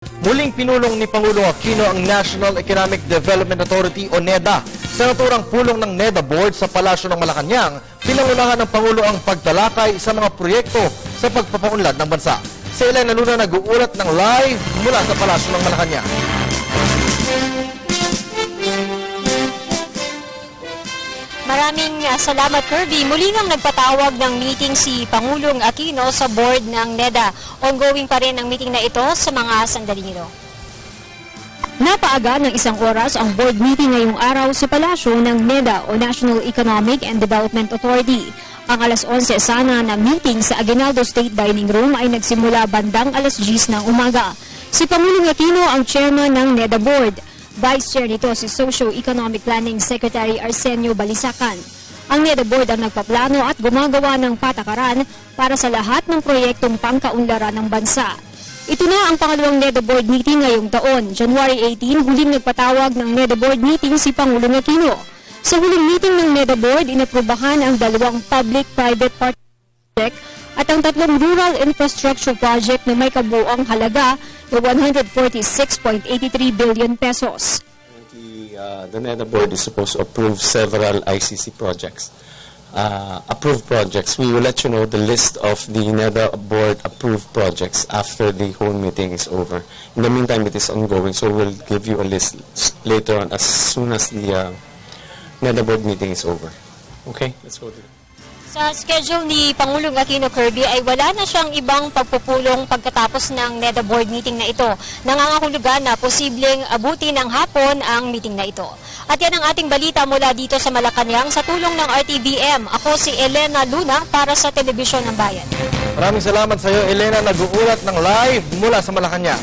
Muling pinulong ni Pangulong Aquino ang National Economic Development Authority o NEDA. Sa naturang pulong ng NEDA Board sa Palasyo ng Malacanang, pinangunahan ng Pangulo ang pagtalakay sa mga proyekto sa pagpapaunlad ng bansa. Si Elena Luna nag-uulat ng live mula sa Palasyo ng Malacanang. Maraming salamat, Kirby. Muli nang nagpatawag ng meeting si Pangulong Aquino sa board ng NEDA. Ongoing pa rin ang meeting na ito sa mga sandaling ito. Napaaga ng isang oras ang board meeting ngayong araw sa palasyo ng NEDA o National Economic and Development Authority. Ang alas 11 sana na meeting sa Aguinaldo State Dining Room ay nagsimula bandang alas 10 ng umaga. Si Pangulong Aquino ang chairman ng NEDA Board. Vice Chair nito si Socio-Economic Planning Secretary Arsenio Balisacan. Ang NEDA Board ang nagpaplano at gumagawa ng patakaran para sa lahat ng proyektong pangkaunlaran ng bansa. Ito na ang pangalawang NEDA Board meeting ngayong taon. January 18, huling nagpatawag ng NEDA Board meeting si Pangulong Aquino. Sa huling meeting ng NEDA Board, inaprubahan ang 2 public-private partnership at ang 3 rural infrastructure project na may kabuuang halaga na 146.83 billion pesos. The NEDA Board is supposed to approve several ICC projects. Approved projects. We will let you know the list of the NEDA Board approved projects after the whole meeting is over. In the meantime, it is ongoing, so we'll give you a list later on as soon as the NEDA Board meeting is over. Okay, let's go to it. Sa schedule ni Pangulong Aquino, Kirby, ay wala na siyang ibang pagpupulong pagkatapos ng NEDA Board meeting na ito. Nangangahulugan na posibleng abuti ng hapon ang meeting na ito. At yan ang ating balita mula dito sa Malacanang sa tulong ng RTBM. Ako si Elena Luna para sa Telebisyon ng Bayan. Maraming salamat sa iyo, Elena, nag-uulat ng live mula sa Malacanang.